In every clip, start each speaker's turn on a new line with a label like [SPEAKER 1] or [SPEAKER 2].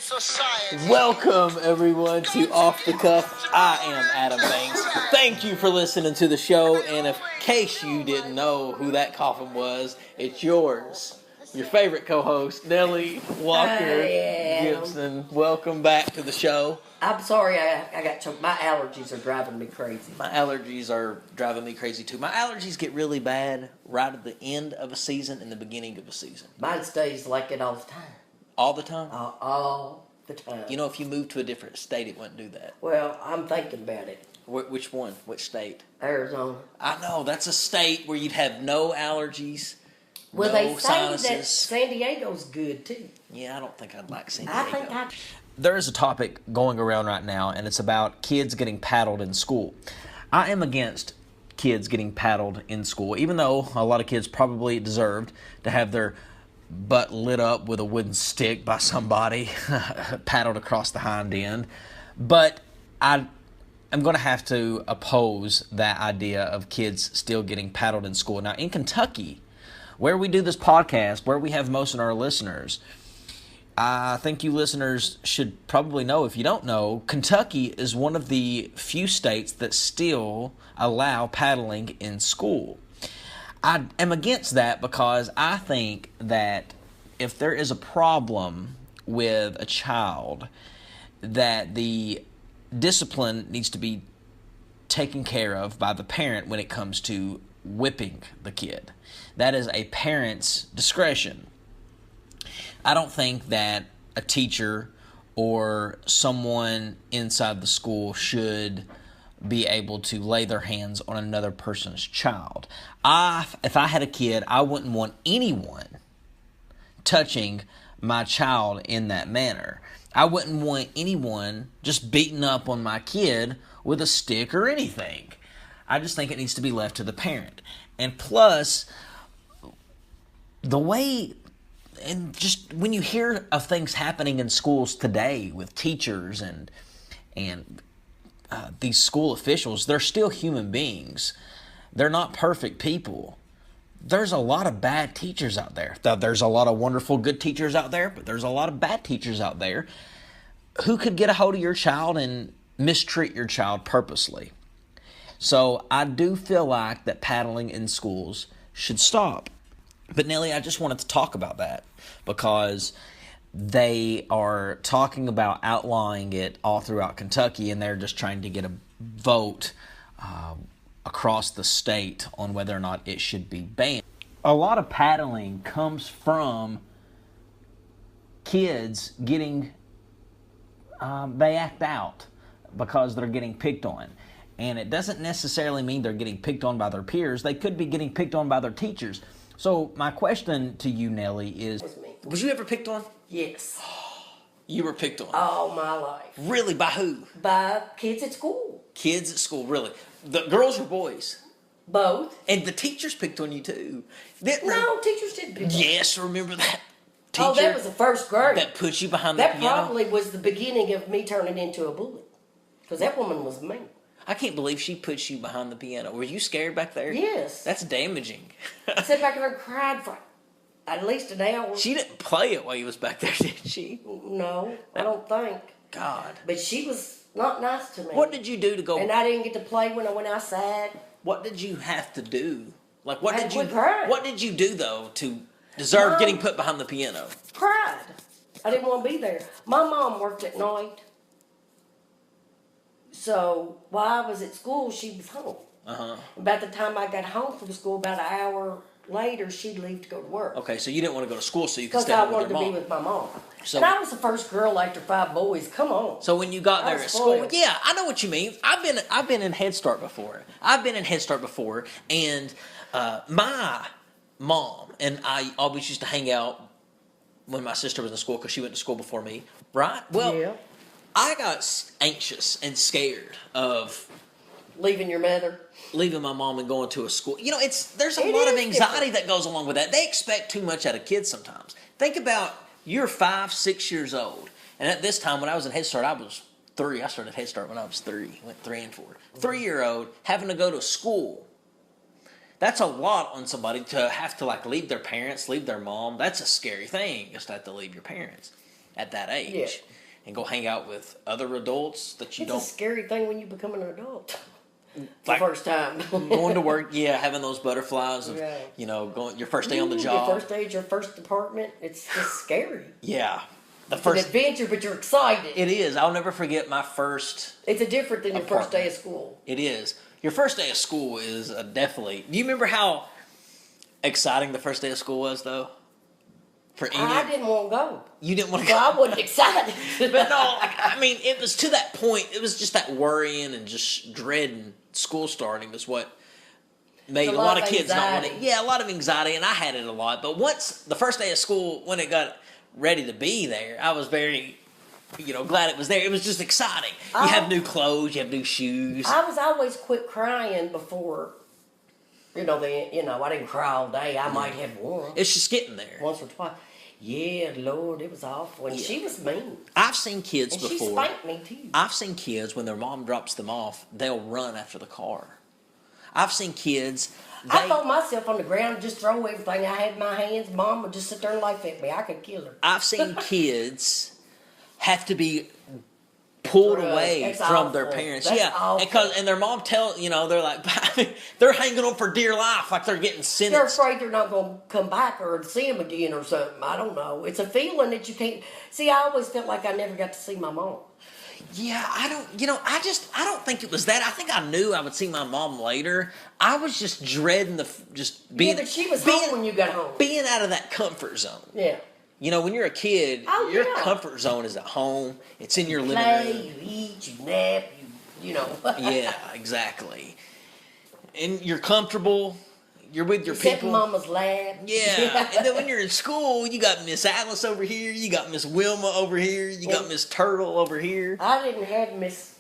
[SPEAKER 1] society.
[SPEAKER 2] Welcome, everyone, to Off the Cuff. I am Adam Banks. Thank you for listening to the show, and in case you didn't know who that coffin was, it's yours. Your favorite co-host, Nellie Walker Gibson. Welcome back to the show.
[SPEAKER 3] I'm sorry I got choked. My allergies are driving me crazy.
[SPEAKER 2] My allergies are driving me crazy, too. My allergies get really bad right at the end of a season and the beginning of a season.
[SPEAKER 3] Mine stays like it all the time.
[SPEAKER 2] All the time?
[SPEAKER 3] All the time.
[SPEAKER 2] You know, if you moved to a different state, it wouldn't do that.
[SPEAKER 3] Well, I'm thinking about it.
[SPEAKER 2] Which one? Which state?
[SPEAKER 3] Arizona.
[SPEAKER 2] I know, that's a state where you'd have no allergies,
[SPEAKER 3] well,
[SPEAKER 2] no
[SPEAKER 3] they say
[SPEAKER 2] sinuses.
[SPEAKER 3] that San Diego's good, too.
[SPEAKER 2] Yeah, I don't think I'd like San Diego.
[SPEAKER 3] I think
[SPEAKER 2] There is a topic going around right now, and it's about kids getting paddled in school. I am against kids getting paddled in school, even though a lot of kids probably deserved to have their butt lit up with a wooden stick by somebody, paddled across the hind end. But I'm going to have to oppose that idea of kids still getting paddled in school. Now, in Kentucky, where we do this podcast, where we have most of our listeners, I think you listeners should probably know, if you don't know, Kentucky is one of the few states that still allow paddling in school. I am against that because I think that if there is a problem with a child, that the discipline needs to be taken care of by the parent when it comes to whipping the kid. That is a parent's discretion. I don't think that a teacher or someone inside the school should be able to lay their hands on another person's child. If I had a kid, I wouldn't want anyone touching my child in that manner. I wouldn't want anyone just beating up on my kid with a stick or anything. I just think it needs to be left to the parent. And plus, the way, and just when you hear of things happening in schools today with teachers and these school officials, they're still human beings. They're not perfect people. There's a lot of bad teachers out there. There's a lot of wonderful, good teachers out there, but there's a lot of bad teachers out there who could get a hold of your child and mistreat your child purposely. So I do feel like that paddling in schools should stop. But Nellie, I just wanted to talk about that because they are talking about outlawing it all throughout Kentucky, and they're just trying to get a vote across the state on whether or not it should be banned. A lot of paddling comes from kids getting, they act out because they're getting picked on. And it doesn't necessarily mean they're getting picked on by their peers. They could be getting picked on by their teachers. So my question to you, Nellie, is, was you ever picked on?
[SPEAKER 3] Yes.
[SPEAKER 2] You were picked on?
[SPEAKER 3] All my life.
[SPEAKER 2] Really? By who?
[SPEAKER 3] By kids at school.
[SPEAKER 2] Kids at school, really? The girls or boys?
[SPEAKER 3] Both.
[SPEAKER 2] And the teachers picked on you too?
[SPEAKER 3] No, teachers didn't pick on me.
[SPEAKER 2] Yes, remember that teacher?
[SPEAKER 3] Oh, that was the first grade.
[SPEAKER 2] That put you behind the
[SPEAKER 3] piano?
[SPEAKER 2] piano?
[SPEAKER 3] That probably was the beginning of me turning into a bully. Because that woman was mean.
[SPEAKER 2] I can't believe she put you behind the piano. Were you scared back there?
[SPEAKER 3] Yes.
[SPEAKER 2] That's damaging.
[SPEAKER 3] I sat back there and cried for at least an hour.
[SPEAKER 2] She didn't play it while you was back there, did she?
[SPEAKER 3] No, I don't think.
[SPEAKER 2] God.
[SPEAKER 3] But she was not nice to me.
[SPEAKER 2] What did you do to go?
[SPEAKER 3] And I didn't get to play when I went outside.
[SPEAKER 2] What did you have to do? Like,
[SPEAKER 3] I had to quit crying.
[SPEAKER 2] What did you do though to deserve getting put behind the piano?
[SPEAKER 3] Cried. I didn't want to be there. My mom worked at night. So while I was at school, she was home. About the time I got home from school, about an hour later, she'd leave to go to work.
[SPEAKER 2] Okay, so you didn't want to go to school, so you could stay home with your mom.
[SPEAKER 3] Because I wanted to be with my mom.
[SPEAKER 2] So,
[SPEAKER 3] and I was the first girl after 5 boys. Come on.
[SPEAKER 2] So when you got there at school, yeah, I know what you mean. I've been in Head Start before. And my mom and I always used to hang out when my sister was in school because she went to school before me, right? Well, yeah. I got anxious and scared of
[SPEAKER 3] leaving your mother,
[SPEAKER 2] leaving my mom and going to a school. You know, there's a lot of anxiety that goes along with that. They expect too much out of kids sometimes. Think about you're 5, 6 years old, and at this time when I was in Head Start, I was 3. I started Head Start when I was 3. Went 3 and 4. 3-year-old having to go to school. That's a lot on somebody to have to like leave their parents, leave their mom. That's a scary thing, just to have to leave your parents. at that age.
[SPEAKER 3] Yeah.
[SPEAKER 2] And go hang out with other adults that you don't.
[SPEAKER 3] It's a scary thing when you become an adult.
[SPEAKER 2] Like,
[SPEAKER 3] the first time.
[SPEAKER 2] Going to work, having those butterflies of, going your first day on the job.
[SPEAKER 3] Your first day at your first department. It's just scary.
[SPEAKER 2] Yeah.
[SPEAKER 3] It's an adventure, but you're excited.
[SPEAKER 2] It is. I'll never forget my first.
[SPEAKER 3] It's a different than your first day of school.
[SPEAKER 2] It is. Your first day of school is definitely. Do you remember how exciting the first day of school was, though? For Enid?
[SPEAKER 3] I didn't want to go.
[SPEAKER 2] You didn't want to go?
[SPEAKER 3] Well, I wasn't excited.
[SPEAKER 2] But no, I mean, it was to that point. It was just that worrying and just dreading school starting was what made a lot of kids not want it. Yeah, a lot of anxiety, and I had it a lot. But once the first day of school, when it got ready to be there, I was very, glad it was there. It was just exciting. You have new clothes, you have new shoes.
[SPEAKER 3] I was always quit crying before, I didn't cry all day. I might have one.
[SPEAKER 2] It's just getting there.
[SPEAKER 3] Once or twice. Yeah, Lord, it was awful. And she was mean.
[SPEAKER 2] I've seen kids
[SPEAKER 3] and
[SPEAKER 2] before.
[SPEAKER 3] She spanked me, too.
[SPEAKER 2] I've seen kids, when their mom drops them off, they'll run after the car. I've seen kids.
[SPEAKER 3] I throw myself on the ground and just throw everything I had in my hands. Mom would just sit there and laugh at me. I could kill her.
[SPEAKER 2] I've seen kids have to be pulled away from their parents.
[SPEAKER 3] That's awful.
[SPEAKER 2] And their mom they're like, they're hanging on for dear life, like they're getting sentenced.
[SPEAKER 3] They're afraid they're not going to come back or see them again or something. I don't know. It's a feeling that you can't. See, I always felt like I never got to see my mom.
[SPEAKER 2] Yeah, I don't think it was that. I think I knew I would see my mom later. I was just dreading being.
[SPEAKER 3] Yeah, but she was home when you got home.
[SPEAKER 2] Being out of that comfort zone.
[SPEAKER 3] Yeah.
[SPEAKER 2] When you're a kid, your comfort zone is at home. It's in your living room.
[SPEAKER 3] You eat, you nap, you know.
[SPEAKER 2] Yeah, exactly. And you're comfortable. You're with your people.
[SPEAKER 3] Sit in Mama's lap.
[SPEAKER 2] Yeah. And then when you're in school, you got Miss Alice over here. You got Miss Wilma over here. You got Miss Turtle over here.
[SPEAKER 3] I didn't have Miss.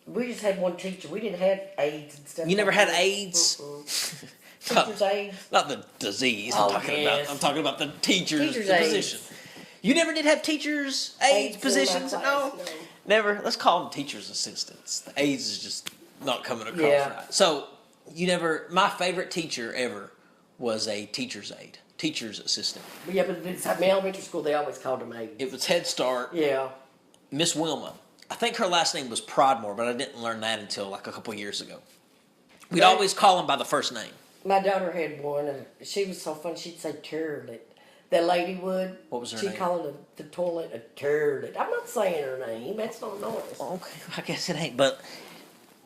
[SPEAKER 3] We just had one teacher. We didn't have AIDS and stuff.
[SPEAKER 2] You never had AIDS?
[SPEAKER 3] Teacher's AIDS?
[SPEAKER 2] Not the disease. I'm talking about the teacher's position.
[SPEAKER 3] AIDS.
[SPEAKER 2] You never did have teachers' AIDS positions? No. Never. Let's call them teachers' assistants. The AIDS is just not coming across right. So, my favorite teacher ever was a teacher's aide, teacher's assistant.
[SPEAKER 3] Yeah, but at my elementary school, they always called them aides.
[SPEAKER 2] It was Head Start.
[SPEAKER 3] Yeah.
[SPEAKER 2] Miss Wilma. I think her last name was Prodmore, but I didn't learn that until like a couple years ago. We'd always call them by the first name.
[SPEAKER 3] My daughter had one, and she was so funny. She'd say turlet. That lady would.
[SPEAKER 2] What was her
[SPEAKER 3] name?
[SPEAKER 2] She'd
[SPEAKER 3] call it the toilet a turlet. I'm not saying her name. That's not nice.
[SPEAKER 2] Okay, I guess it ain't. But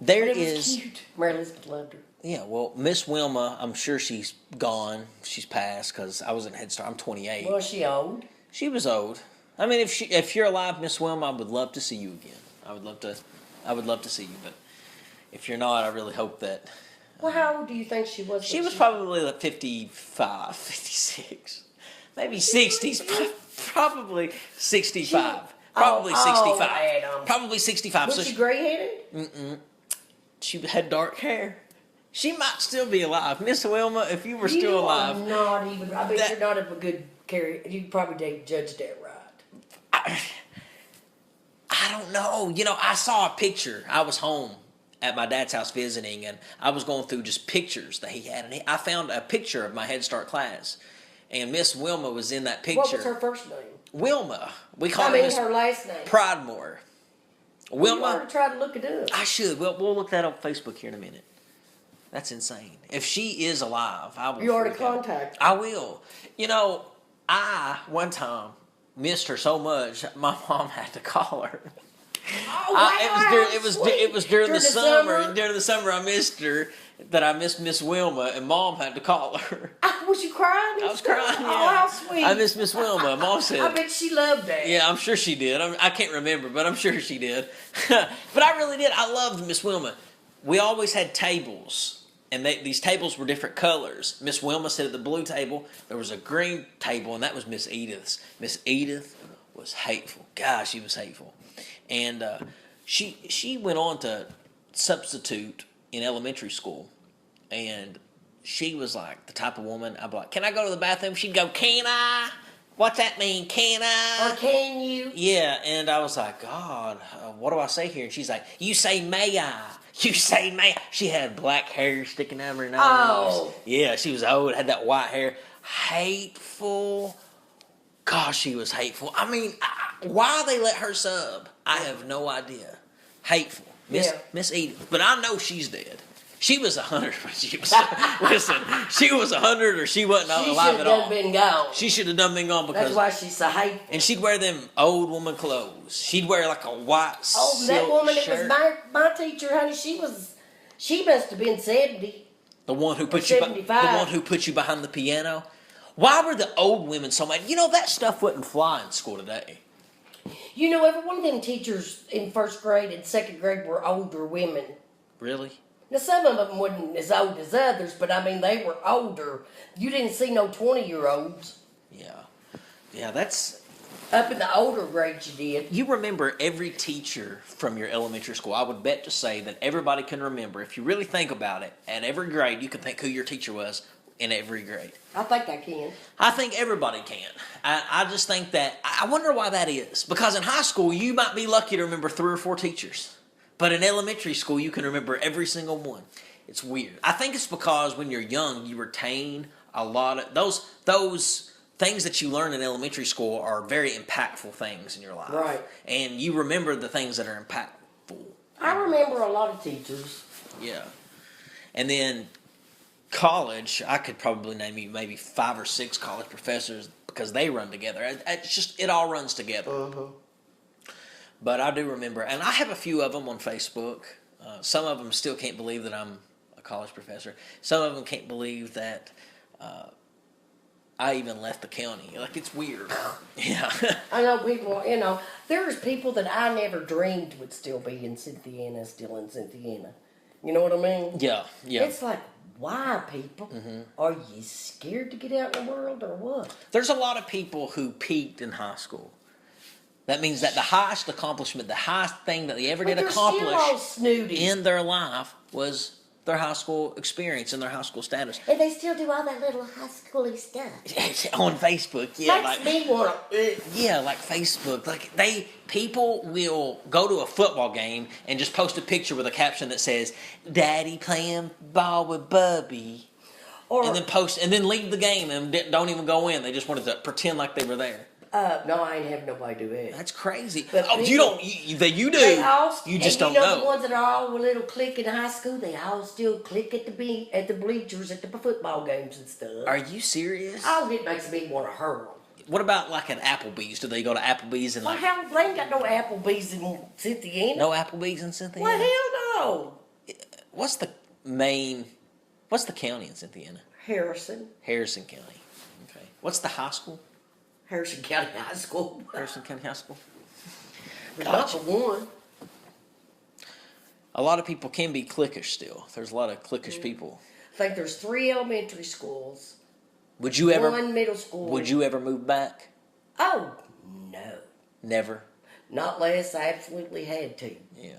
[SPEAKER 2] there
[SPEAKER 3] it
[SPEAKER 2] is.
[SPEAKER 3] Was cute. Mary Elizabeth loved her.
[SPEAKER 2] Yeah, well, Miss Wilma, I'm sure she's gone. She's passed because I was in Head Start. I'm 28.
[SPEAKER 3] Was she old?
[SPEAKER 2] She was old. I mean, if you're alive, Miss Wilma, I would love to see you again. I would love to see you. But if you're not, I really hope that.
[SPEAKER 3] Well, how old do you think she was?
[SPEAKER 2] She was probably like 55, 56, maybe 60s. Probably 65. Probably 65. Probably 65.
[SPEAKER 3] Was she gray-headed?
[SPEAKER 2] Mm-mm. She had dark hair. She might still be alive. Miss Wilma, if you were still alive.
[SPEAKER 3] You are not even. I bet you're not a good carrier. You probably didn't judge that right.
[SPEAKER 2] I don't know. I saw a picture. I was home at my dad's house visiting, and I was going through just pictures that he had. And I found a picture of my Head Start class. And Miss Wilma was in that picture.
[SPEAKER 3] What was her first name?
[SPEAKER 2] Wilma. We call her
[SPEAKER 3] her last name.
[SPEAKER 2] Prodmore. Wilma.
[SPEAKER 3] You ought to try to look it up.
[SPEAKER 2] I should. We'll look that up on Facebook here in a minute. That's insane. If she is alive, I will.
[SPEAKER 3] You already contacted her.
[SPEAKER 2] I will. I one time missed her so much, my mom had to call her.
[SPEAKER 3] Oh, wow,
[SPEAKER 2] it was during the summer. During the summer, I missed her. That I missed Miss Wilma, and Mom had to call her.
[SPEAKER 3] Was you crying?
[SPEAKER 2] I was crying. Yeah.
[SPEAKER 3] Oh, how sweet!
[SPEAKER 2] I missed Miss Wilma. Mom said.
[SPEAKER 3] I bet she loved that.
[SPEAKER 2] Yeah, I'm sure she did. I can't remember, but I'm sure she did. But I really did. I loved Miss Wilma. We always had tables, and these tables were different colors. Miss Wilma sat at the blue table. There was a green table, and that was Miss Edith's. Miss Edith was hateful. Gosh, she was hateful. And she went on to substitute in elementary school, and she was like the type of woman I'd be like, "Can I go to the bathroom?" She'd go, "Can I? What's that mean? Can I?
[SPEAKER 3] Or can you?"
[SPEAKER 2] Yeah, and I was like, God, what do I say here? And she's like, "You say may I? You say may I?" She had black hair sticking out of her nose.
[SPEAKER 3] Oh.
[SPEAKER 2] Yeah, she was old, had that white hair. Hateful. Gosh, she was hateful. I mean, Why they let her sub, I have no idea. Hateful. Miss Edith. But I know she's dead. She was 100 when she was... Listen, she was 100 or she wasn't alive at all.
[SPEAKER 3] She should have been gone.
[SPEAKER 2] She should have done been gone because...
[SPEAKER 3] That's why she's so hateful.
[SPEAKER 2] And she'd wear them old woman clothes. She'd wear like a white silk
[SPEAKER 3] that woman
[SPEAKER 2] shirt.
[SPEAKER 3] that was my teacher, honey, she must have been 70.
[SPEAKER 2] The one who put you behind the piano. Why were the old women so mad? You know, that stuff wouldn't fly in school today.
[SPEAKER 3] You know, every one of them teachers in first grade and second grade were older women.
[SPEAKER 2] Really?
[SPEAKER 3] Now, some of them wasn't as old as others, but I mean, they were older. You didn't see no 20-year-olds.
[SPEAKER 2] Yeah. Yeah, that's...
[SPEAKER 3] Up in the older grades you did.
[SPEAKER 2] You remember every teacher from your elementary school. I would bet to say that everybody can remember. If you really think about it, at every grade, you can think who your teacher was in every grade.
[SPEAKER 3] I think I can.
[SPEAKER 2] I think everybody can. I just think that... I wonder why that is. Because in high school, you might be lucky to remember 3 or 4 teachers. But in elementary school, you can remember every single one. It's weird. I think it's because when you're young, you retain a lot of... Those things that you learn in elementary school are very impactful things in your life.
[SPEAKER 3] Right.
[SPEAKER 2] And you remember the things that are impactful.
[SPEAKER 3] I remember a lot of teachers.
[SPEAKER 2] Yeah. And then college, I could probably name you maybe 5 or 6 college professors because they run together. It's just, it all runs together.
[SPEAKER 3] Uh-huh.
[SPEAKER 2] But I do remember, and I have a few of them on Facebook. Some of them still can't believe that I'm a college professor. Some of them can't believe that I even left the county. Like, it's weird. Yeah.
[SPEAKER 3] I know people, you know, there's people that I never dreamed would still be in Cynthiana, still in Cynthiana. You know what I mean?
[SPEAKER 2] Yeah, yeah.
[SPEAKER 3] It's like, why, people? Mm-hmm. Are you scared to get out in the world or what?
[SPEAKER 2] There's a lot of people who peaked in high school. That means that the highest accomplishment, the highest thing that they ever did accomplish in their life was their high school experience and their high school status.
[SPEAKER 3] And they still do all that little high schooly stuff.
[SPEAKER 2] On Facebook, yeah.
[SPEAKER 3] Makes me want to...
[SPEAKER 2] Yeah, like Facebook. Like, people will go to a football game and just post a picture with a caption that says, "Daddy playing ball with Bubby." And then leave the game and don't even go in. They just wanted to pretend like they were there.
[SPEAKER 3] No, I ain't have nobody do that.
[SPEAKER 2] That's crazy.
[SPEAKER 3] But
[SPEAKER 2] you do. You just don't know.
[SPEAKER 3] The ones that are all a little clique in high school, they all still click at the bleachers at the football games and stuff.
[SPEAKER 2] Are you serious?
[SPEAKER 3] Oh, it makes me want to hurl.
[SPEAKER 2] What about like at Applebee's? Do they go to Applebe's and
[SPEAKER 3] well, hell, they ain't got no Applebee's in Cynthiana.
[SPEAKER 2] No Applebe's in Cynthiana?
[SPEAKER 3] Well, hell no.
[SPEAKER 2] What's the county in Cynthiana?
[SPEAKER 3] Harrison
[SPEAKER 2] County. Okay. What's the high school?
[SPEAKER 3] Harrison County High School.
[SPEAKER 2] Harrison County High School.
[SPEAKER 3] Gotcha. Not for one.
[SPEAKER 2] A lot of people can be cliquish still. There's a lot of cliquish people.
[SPEAKER 3] I think there's 3 elementary schools.
[SPEAKER 2] Would you ever?
[SPEAKER 3] 1 middle school.
[SPEAKER 2] Would you ever move back?
[SPEAKER 3] Oh, no.
[SPEAKER 2] Never?
[SPEAKER 3] Not unless I absolutely had to.
[SPEAKER 2] Yeah.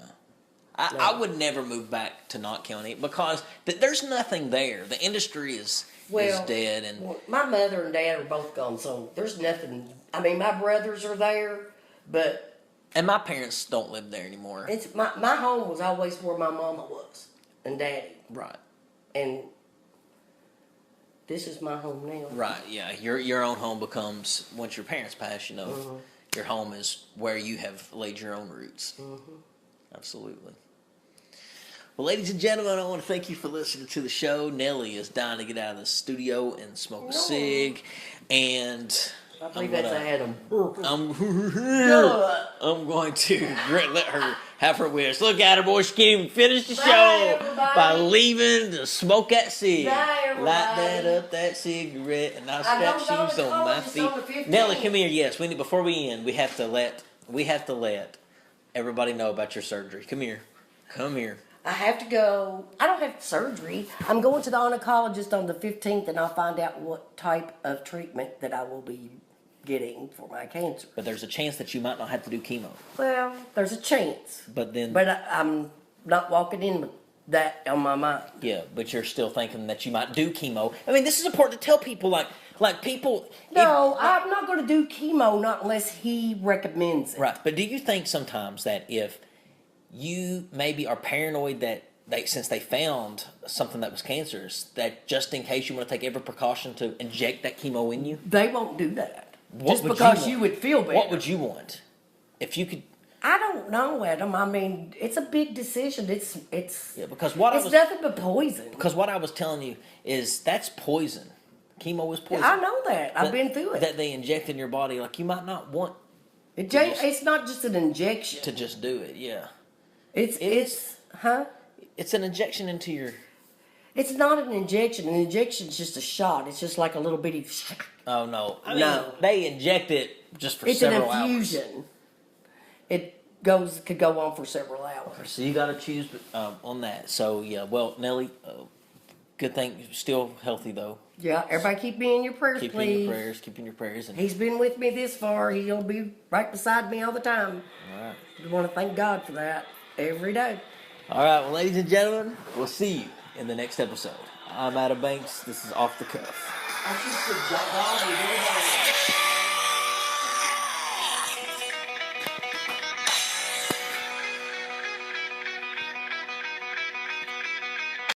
[SPEAKER 2] I would never move back to Knott County because there's nothing there. The industry is dead. And
[SPEAKER 3] my mother and dad are both gone, so there's nothing. I mean, my brothers are there, but...
[SPEAKER 2] And my parents don't live there anymore.
[SPEAKER 3] It's my home was always where my mama was and daddy.
[SPEAKER 2] Right.
[SPEAKER 3] And this is my home now.
[SPEAKER 2] Right, yeah. Your own home becomes, once your parents pass, you know,
[SPEAKER 3] mm-hmm.
[SPEAKER 2] your home is where you have laid your own roots.
[SPEAKER 3] Mm-hmm.
[SPEAKER 2] Absolutely. Well, ladies and gentlemen, I want to thank you for listening to the show. Nellie is dying to get out of the studio and smoke a cig. And
[SPEAKER 3] I believe that's Adam.
[SPEAKER 2] I'm going to let her have her wish. Look at her, boy. She can't even finish the show by leaving to smoke that cig. Light that up, that cigarette, and I'll strap shoes on my feet. Nellie, come here. Yes, before we end, we have to let everybody know about your surgery. Come here.
[SPEAKER 3] I have to go. I don't have surgery. I'm going to the oncologist on the 15th, and I'll find out what type of treatment that I will be getting for my cancer.
[SPEAKER 2] But there's a chance that you might not have to do chemo.
[SPEAKER 3] Well, there's a chance.
[SPEAKER 2] But
[SPEAKER 3] I'm not walking in with that on my mind.
[SPEAKER 2] Yeah, but you're still thinking that you might do chemo. I mean, this is important to tell people, like people...
[SPEAKER 3] No, I'm not going to do chemo, not unless he recommends it.
[SPEAKER 2] Right, but do you think sometimes that if you maybe are paranoid that since they found something that was cancerous, that just in case you want to take every precaution to inject that chemo in you?
[SPEAKER 3] They won't do that. Just because you would feel better.
[SPEAKER 2] What would you want? if you could.
[SPEAKER 3] I don't know, Adam. I mean, it's a big decision. It's
[SPEAKER 2] Yeah, because
[SPEAKER 3] it's nothing but poison.
[SPEAKER 2] Because what I was telling you is that's poison. Chemo is poison.
[SPEAKER 3] I know that. I've been through it.
[SPEAKER 2] That they inject in your body. Like, you might not want
[SPEAKER 3] it's not just an injection.
[SPEAKER 2] to just do it. Yeah.
[SPEAKER 3] It's
[SPEAKER 2] It's an injection into your.
[SPEAKER 3] It's not an injection. An injection's just a shot. It's just like a little bitty.
[SPEAKER 2] Oh no! I mean,
[SPEAKER 3] No.
[SPEAKER 2] they inject it just for
[SPEAKER 3] It's
[SPEAKER 2] several
[SPEAKER 3] an infusion.
[SPEAKER 2] hours.
[SPEAKER 3] It could go on for several hours.
[SPEAKER 2] So you got to choose on that. So yeah, well, Nellie, good thing you're still healthy though.
[SPEAKER 3] Yeah, everybody keep me in your prayers,
[SPEAKER 2] Keep
[SPEAKER 3] please.
[SPEAKER 2] Keep in your prayers. And,
[SPEAKER 3] He's been with me this far. He'll be right beside me all the time.
[SPEAKER 2] all right.
[SPEAKER 3] We want to thank God for that every day.
[SPEAKER 2] All right, well, ladies and gentlemen, we'll see you in the next episode. I'm Adam Banks. This is Off the Cuff.